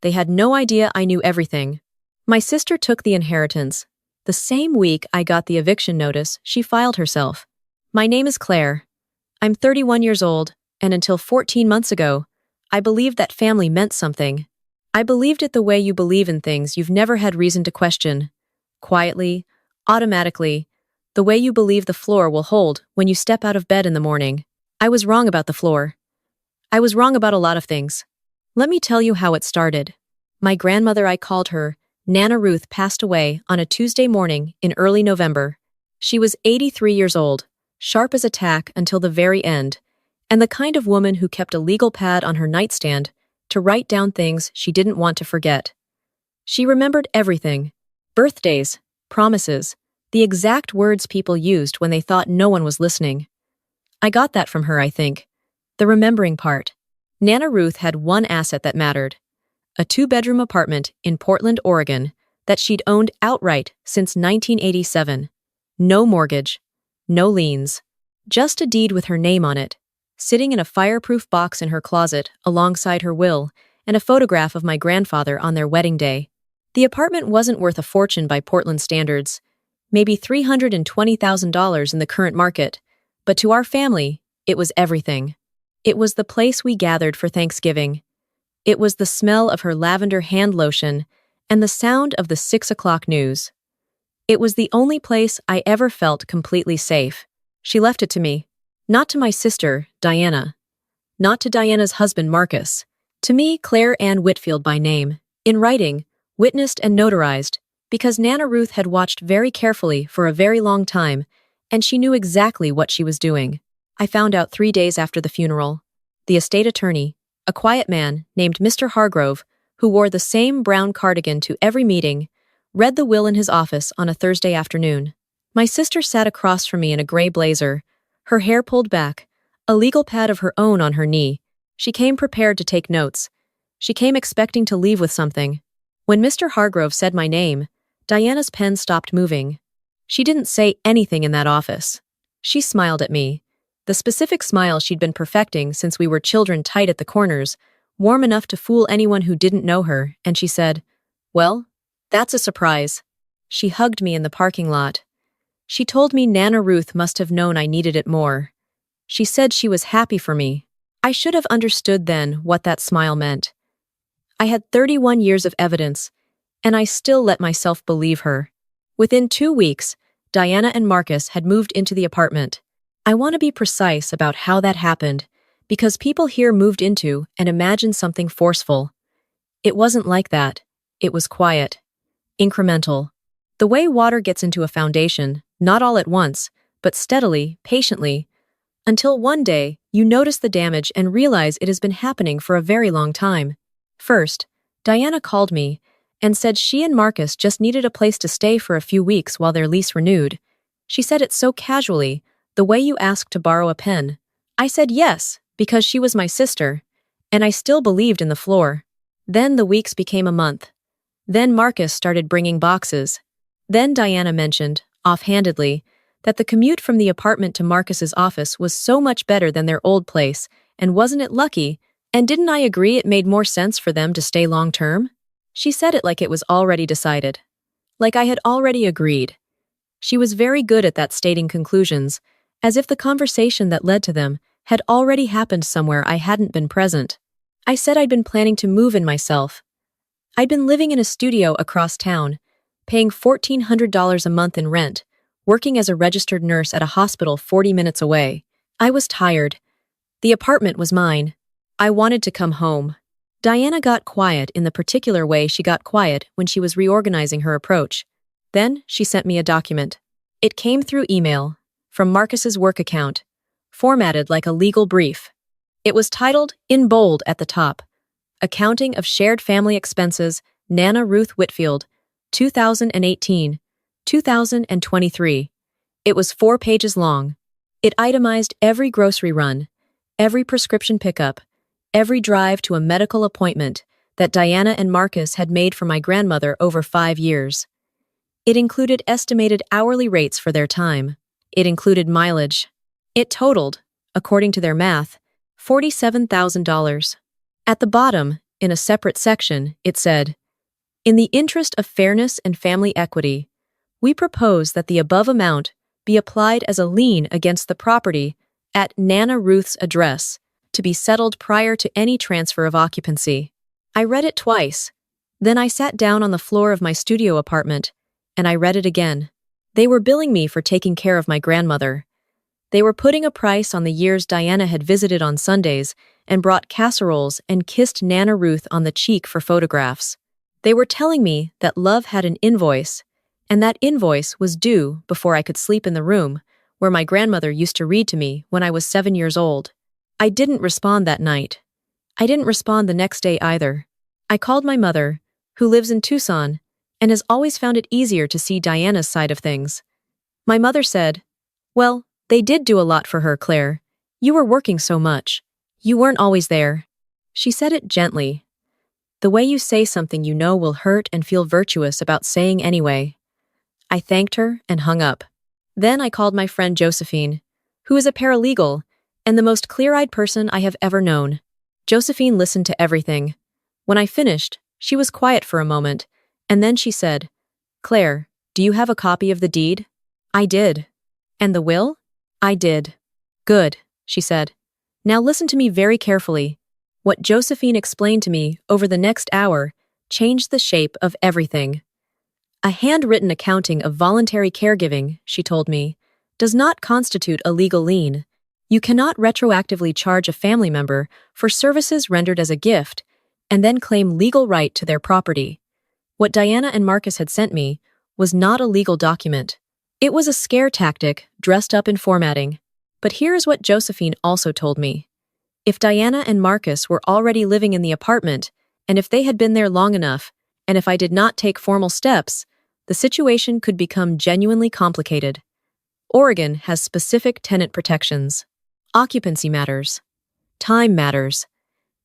They had no idea I knew everything. My sister took the inheritance. The same week I got the eviction notice, she filed herself. My name is Claire. I'm 31 years old, and until 14 months ago, I believed that family meant something. I believed it the way you believe in things you've never had reason to question. Quietly, automatically, the way you believe the floor will hold when you step out of bed in the morning. I was wrong about the floor. I was wrong about a lot of things. Let me tell you how it started. My grandmother, I called her, Nana Ruth, passed away on a Tuesday morning in early November. She was 83 years old, sharp as a tack until the very end, and the kind of woman who kept a legal pad on her nightstand to write down things she didn't want to forget. She remembered everything: birthdays, promises, the exact words people used when they thought no one was listening. I got that from her, I think. The remembering part. Nana Ruth had one asset that mattered: a 2-bedroom apartment in Portland, Oregon, that she'd owned outright since 1987. No mortgage, no liens, just a deed with her name on it, sitting in a fireproof box in her closet alongside her will and a photograph of my grandfather on their wedding day. The apartment wasn't worth a fortune by Portland standards, maybe $320,000 in the current market, but to our family, it was everything. It was the place we gathered for Thanksgiving. It was the smell of her lavender hand lotion and the sound of the 6 o'clock news. It was the only place I ever felt completely safe. She left it to me. Not to my sister, Diana. Not to Diana's husband, Marcus. To me, Claire Ann Whitfield by name, in writing, witnessed and notarized, because Nana Ruth had watched very carefully for a very long time, and she knew exactly what she was doing. I found out 3 days after the funeral. The estate attorney, a quiet man named Mr. Hargrove, who wore the same brown cardigan to every meeting, read the will in his office on a Thursday afternoon. My sister sat across from me in a gray blazer, her hair pulled back, a legal pad of her own on her knee. She came prepared to take notes. She came expecting to leave with something. When Mr. Hargrove said my name, Diana's pen stopped moving. She didn't say anything in that office. She smiled at me, the specific smile she'd been perfecting since we were children, tight at the corners, warm enough to fool anyone who didn't know her, and she said, "Well, that's a surprise." She hugged me in the parking lot. She told me Nana Ruth must have known I needed it more. She said she was happy for me. I should have understood then what that smile meant. I had 31 years of evidence, and I still let myself believe her. Within 2 weeks, Diana and Marcus had moved into the apartment. I want to be precise about how that happened, because people here moved into and imagine something forceful. It wasn't like that. It was quiet, incremental. The way water gets into a foundation, not all at once, but steadily, patiently, until one day you notice the damage and realize it has been happening for a very long time. First, Diana called me and said she and Marcus just needed a place to stay for a few weeks while their lease renewed. She said it so casually, the way you ask to borrow a pen. I said yes, because she was my sister, and I still believed in the floor. Then the weeks became a month. Then Marcus started bringing boxes. Then Diana mentioned, offhandedly, that the commute from the apartment to Marcus's office was so much better than their old place, and wasn't it lucky? And didn't I agree it made more sense for them to stay long-term? She said it like it was already decided. Like I had already agreed. She was very good at that, stating conclusions, as if the conversation that led to them had already happened somewhere I hadn't been present. I said I'd been planning to move in myself. I'd been living in a studio across town, paying $1,400 a month in rent, working as a registered nurse at a hospital 40 minutes away. I was tired. The apartment was mine. I wanted to come home. Diana got quiet in the particular way she got quiet when she was reorganizing her approach. Then she sent me a document. It came through email, from Marcus's work account, formatted like a legal brief. It was titled, in bold at the top, Accounting of Shared Family Expenses, Nana Ruth Whitfield, 2018, 2023. It was 4 pages long. It itemized every grocery run, every prescription pickup, every drive to a medical appointment that Diana and Marcus had made for my grandmother over 5 years. It included estimated hourly rates for their time. It included mileage. It totaled, according to their math, $47,000. At the bottom, in a separate section, it said, "In the interest of fairness and family equity, we propose that the above amount be applied as a lien against the property at Nana Ruth's address to be settled prior to any transfer of occupancy." I read it twice. Then I sat down on the floor of my studio apartment, and I read it again. They were billing me for taking care of my grandmother. They were putting a price on the years Diana had visited on Sundays and brought casseroles and kissed Nana Ruth on the cheek for photographs. They were telling me that Love had an invoice, and that invoice was due before I could sleep in the room where my grandmother used to read to me when I was 7 years old. I didn't respond that night. I didn't respond the next day either. I called my mother, who lives in Tucson, and has always found it easier to see Diana's side of things. My mother said, "Well, they did do a lot for her, Claire. You were working so much. You weren't always there." She said it gently. The way you say something you know will hurt and feel virtuous about saying anyway. I thanked her and hung up. Then I called my friend Josephine, who is a paralegal and the most clear-eyed person I have ever known. Josephine listened to everything. When I finished, she was quiet for a moment, and then she said, "Claire, do you have a copy of the deed?" I did. "And the will?" I did. "Good," she said. "Now listen to me very carefully." What Josephine explained to me over the next hour changed the shape of everything. A handwritten accounting of voluntary caregiving, she told me, does not constitute a legal lien. You cannot retroactively charge a family member for services rendered as a gift and then claim legal right to their property. What Diana and Marcus had sent me was not a legal document. It was a scare tactic dressed up in formatting. But here's what Josephine also told me. If Diana and Marcus were already living in the apartment, and if they had been there long enough, and if I did not take formal steps, the situation could become genuinely complicated. Oregon has specific tenant protections. Occupancy matters. Time matters.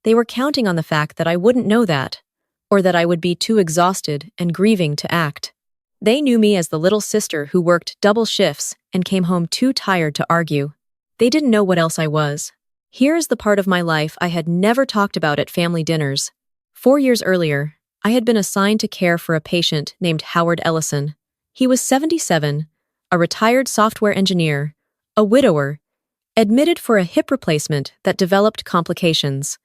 They were counting on the fact that I wouldn't know that, or that I would be too exhausted and grieving to act. They knew me as the little sister who worked double shifts and came home too tired to argue. They didn't know what else I was. Here's the part of my life I had never talked about at family dinners. 4 years earlier, I had been assigned to care for a patient named Howard Ellison. He was 77, a retired software engineer, a widower, admitted for a hip replacement that developed complications.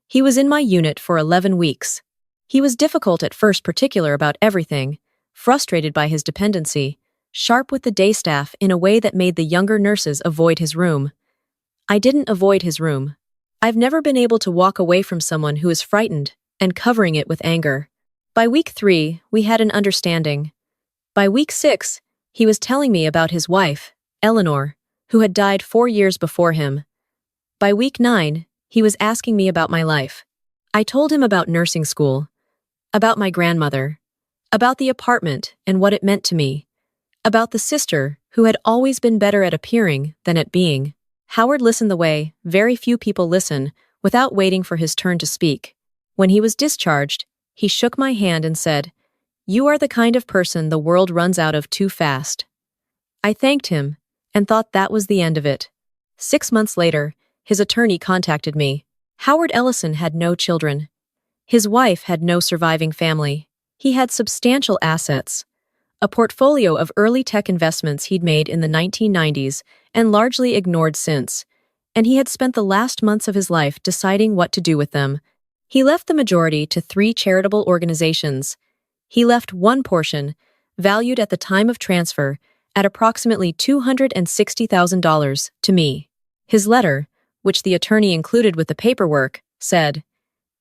He was in my unit for 11 weeks. He was difficult at first, particular about everything, frustrated by his dependency, sharp with the day staff in a way that made the younger nurses avoid his room. I didn't avoid his room. I've never been able to walk away from someone who is frightened and covering it with anger. By week 3, we had an understanding. By week 6, he was telling me about his wife, Eleanor, who had died 4 years before him. By week 9, he was asking me about my life. I told him about nursing school, about my grandmother, about the apartment and what it meant to me, about the sister who had always been better at appearing than at being. Howard listened the way very few people listen, without waiting for his turn to speak. When he was discharged, he shook my hand and said, "You are the kind of person the world runs out of too fast." I thanked him and thought that was the end of it. 6 months later, his attorney contacted me. Howard Ellison had no children. His wife had no surviving family. He had substantial assets, a portfolio of early tech investments he'd made in the 1990s and largely ignored since, and he had spent the last months of his life deciding what to do with them. He left the majority to 3 charitable organizations. He left one portion, valued at the time of transfer at approximately $260,000, to me. His letter, which the attorney included with the paperwork, said,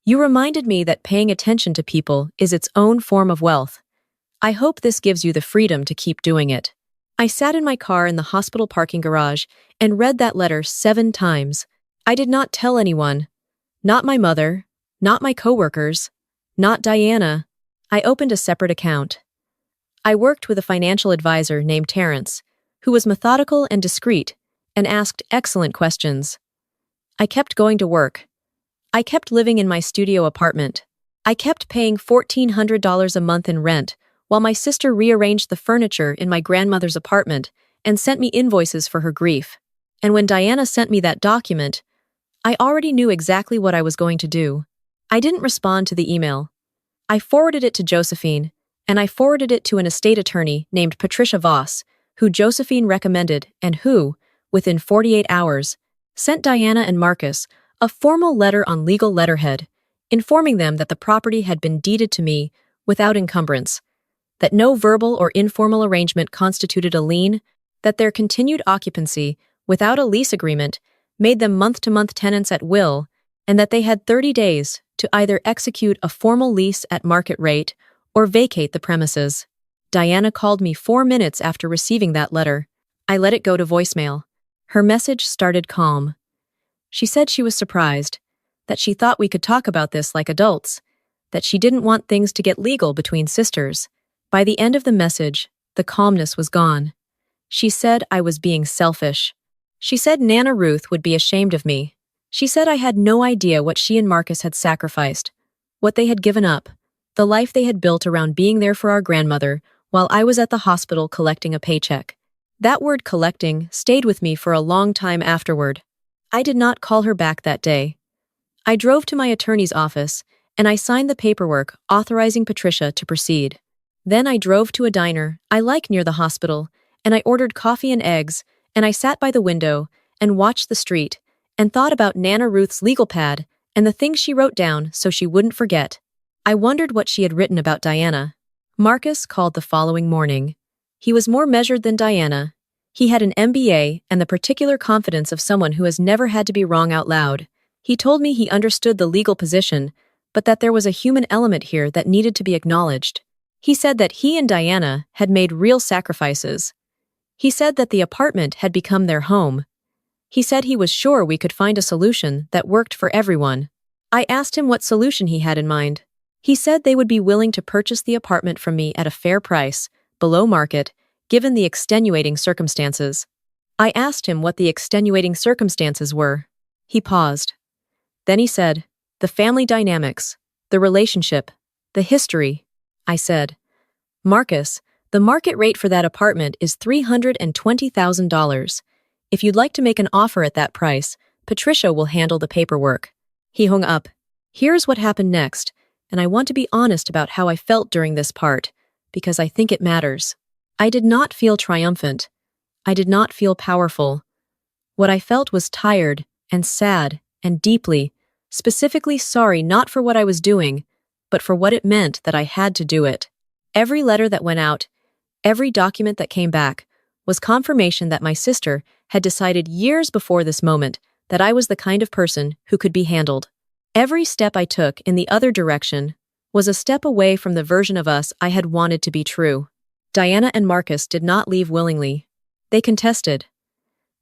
"You reminded me that paying attention to people is its own form of wealth. I hope this gives you the freedom to keep doing it." I sat in my car in the hospital parking garage and read that letter 7 times. I did not tell anyone. Not my mother, not my coworkers, not Diana. I opened a separate account. I worked with a financial advisor named Terrence, who was methodical and discreet and asked excellent questions. I kept going to work. I kept living in my studio apartment. I kept paying $1,400 a month in rent while my sister rearranged the furniture in my grandmother's apartment and sent me invoices for her grief. And when Diana sent me that document, I already knew exactly what I was going to do. I didn't respond to the email. I forwarded it to Josephine, and I forwarded it to an estate attorney named Patricia Voss, who Josephine recommended and who, within 48 hours, sent Diana and Marcus a formal letter on legal letterhead, informing them that the property had been deeded to me without encumbrance, that no verbal or informal arrangement constituted a lien, that their continued occupancy, without a lease agreement, made them month-to-month tenants at will, and that they had 30 days to either execute a formal lease at market rate or vacate the premises. Diana called me 4 minutes after receiving that letter. I let it go to voicemail. Her message started calm. She said she was surprised, that she thought we could talk about this like adults, that she didn't want things to get legal between sisters. By the end of the message, the calmness was gone. She said I was being selfish. She said Nana Ruth would be ashamed of me. She said I had no idea what she and Marcus had sacrificed, what they had given up, the life they had built around being there for our grandmother while I was at the hospital collecting a paycheck. That word collecting stayed with me for a long time afterward. I did not call her back that day. I drove to my attorney's office, and I signed the paperwork authorizing Patricia to proceed. Then I drove to a diner I like near the hospital, and I ordered coffee and eggs, and I sat by the window and watched the street and thought about Nana Ruth's legal pad and the things she wrote down so she wouldn't forget. I wondered what she had written about Diana. Marcus called the following morning. He was more measured than Diana. He had an MBA and the particular confidence of someone who has never had to be wrong out loud. He told me he understood the legal position, but that there was a human element here that needed to be acknowledged. He said that he and Diana had made real sacrifices. He said that the apartment had become their home. He said he was sure we could find a solution that worked for everyone. I asked him what solution he had in mind. He said they would be willing to purchase the apartment from me at a fair price, below market, given the extenuating circumstances. I asked him what the extenuating circumstances were. He paused. Then he said, the family dynamics, the relationship, the history. I said, Marcus, the market rate for that apartment is $320,000. If you'd like to make an offer at that price, Patricia will handle the paperwork. He hung up. Here's what happened next, and I want to be honest about how I felt during this part, because I think it matters. I did not feel triumphant. I did not feel powerful. What I felt was tired and sad and deeply, specifically sorry not for what I was doing, but for what it meant that I had to do it. Every letter that went out, every document that came back, was confirmation that my sister had decided years before this moment that I was the kind of person who could be handled. Every step I took in the other direction was a step away from the version of us I had wanted to be true. Diana and Marcus did not leave willingly. They contested.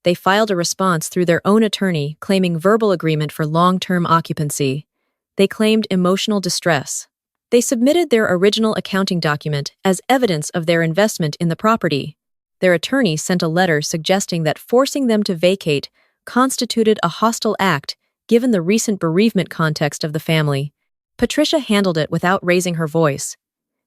They filed a response through their own attorney claiming verbal agreement for long-term occupancy. They claimed emotional distress. They submitted their original accounting document as evidence of their investment in the property. Their attorney sent a letter suggesting that forcing them to vacate constituted a hostile act given the recent bereavement context of the family. Patricia handled it without raising her voice.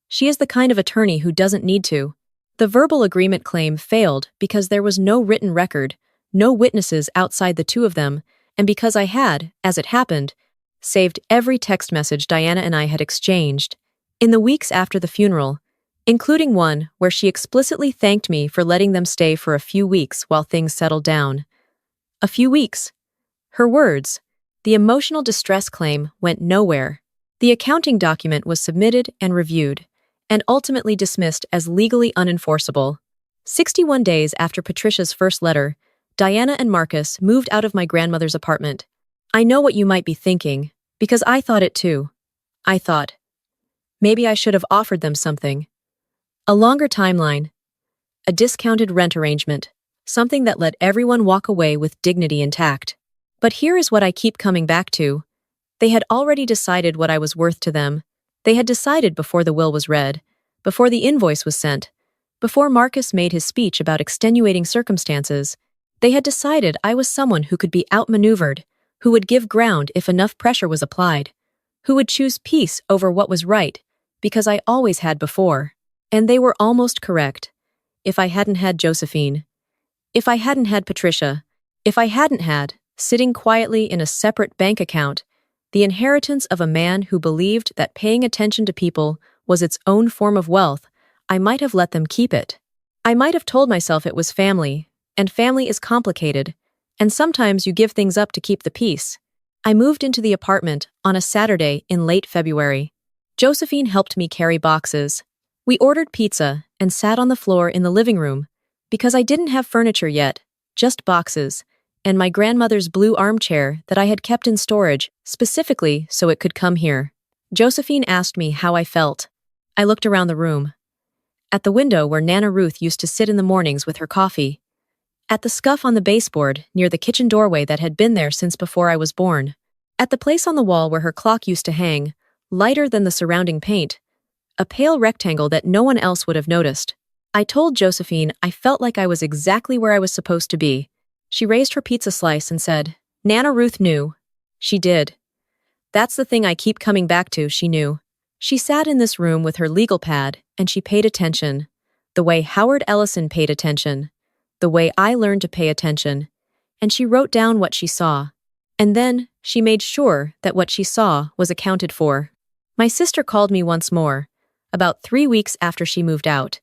She is the kind of attorney who doesn't need to. The verbal agreement claim failed because there was no written record, no witnesses outside the two of them, and because I had, as it happened, saved every text message Diana and I had exchanged in the weeks after the funeral, including one where she explicitly thanked me for letting them stay for a few weeks while things settled down. A few weeks. Her words. The emotional distress claim went nowhere. The accounting document was submitted and reviewed, and ultimately dismissed as legally unenforceable. 61 days after Patricia's first letter, Diana and Marcus moved out of my grandmother's apartment. I know what you might be thinking, because I thought it too. I thought, maybe I should have offered them something. A longer timeline, a discounted rent arrangement, something that let everyone walk away with dignity intact. But here is what I keep coming back to. They had already decided what I was worth to them. They had decided before the will was read, before the invoice was sent, before Marcus made his speech about extenuating circumstances. They had decided I was someone who could be outmaneuvered, who would give ground if enough pressure was applied, who would choose peace over what was right, because I always had before. And they were almost correct. If I hadn't had Josephine, if I hadn't had Patricia, if I hadn't had, sitting quietly in a separate bank account, The inheritance of a man who believed that paying attention to people was its own form of wealth. I might have let them keep it. I might have told myself it was family, and family is complicated, and sometimes you give things up to keep the peace. I moved into the apartment on a Saturday in late February. Josephine helped me carry boxes. We ordered pizza and sat on the floor in the living room because I didn't have furniture yet, just boxes, and my grandmother's blue armchair that I had kept in storage specifically so it could come here. Josephine asked me how I felt. I looked around the room. At the window where Nana Ruth used to sit in the mornings with her coffee. At the scuff on the baseboard near the kitchen doorway that had been there since before I was born. At the place on the wall where her clock used to hang, lighter than the surrounding paint, a pale rectangle that no one else would have noticed. I told Josephine I felt like I was exactly where I was supposed to be. She raised her pizza slice and said, "Nana Ruth knew." She did. That's the thing I keep coming back to, she knew. She sat in this room with her legal pad, and she paid attention. The way Howard Ellison paid attention. The way I learned to pay attention. And she wrote down what she saw. And then, she made sure that what she saw was accounted for. My sister called me once more, about 3 weeks after she moved out.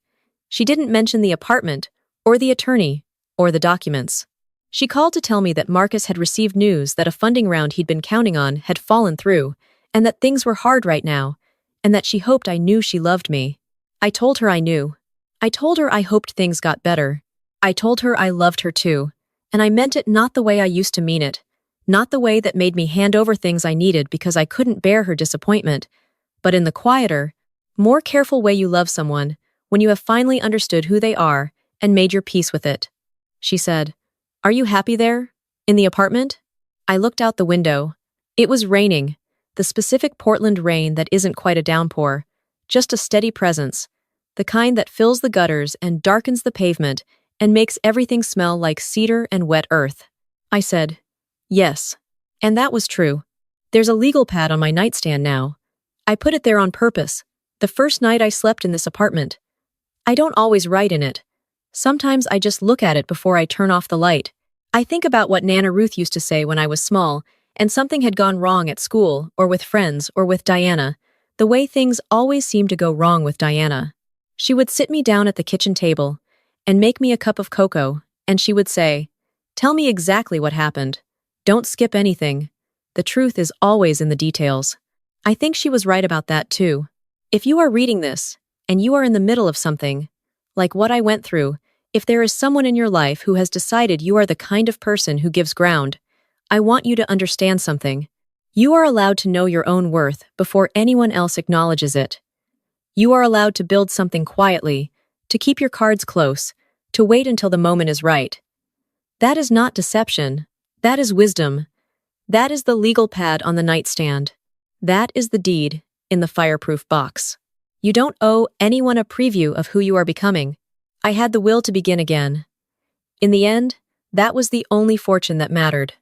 She didn't mention the apartment, or the attorney, or the documents. She called to tell me that Marcus had received news that a funding round he'd been counting on had fallen through, and that things were hard right now, and that she hoped I knew she loved me. I told her I knew. I told her I hoped things got better. I told her I loved her too, and I meant it not the way I used to mean it, not the way that made me hand over things I needed because I couldn't bear her disappointment, but in the quieter, more careful way you love someone when you have finally understood who they are and made your peace with it. She said, "Are you happy there? In the apartment?" I looked out the window. It was raining, the specific Portland rain that isn't quite a downpour, just a steady presence, the kind that fills the gutters and darkens the pavement and makes everything smell like cedar and wet earth. I said, "Yes." And that was true. There's a legal pad on my nightstand now. I put it there on purpose, the first night I slept in this apartment. I don't always write in it. Sometimes I just look at it before I turn off the light. I think about what Nana Ruth used to say when I was small, and something had gone wrong at school, or with friends, or with Diana, the way things always seemed to go wrong with Diana. She would sit me down at the kitchen table, and make me a cup of cocoa, and she would say, "Tell me exactly what happened. Don't skip anything. The truth is always in the details." I think she was right about that too. If you are reading this, and you are in the middle of something, like what I went through, if there is someone in your life who has decided you are the kind of person who gives ground, I want you to understand something. You are allowed to know your own worth before anyone else acknowledges it. You are allowed to build something quietly, to keep your cards close, to wait until the moment is right. That is not deception. That is wisdom. That is the legal pad on the nightstand. That is the deed in the fireproof box. You don't owe anyone a preview of who you are becoming. I had the will to begin again. In the end, that was the only fortune that mattered.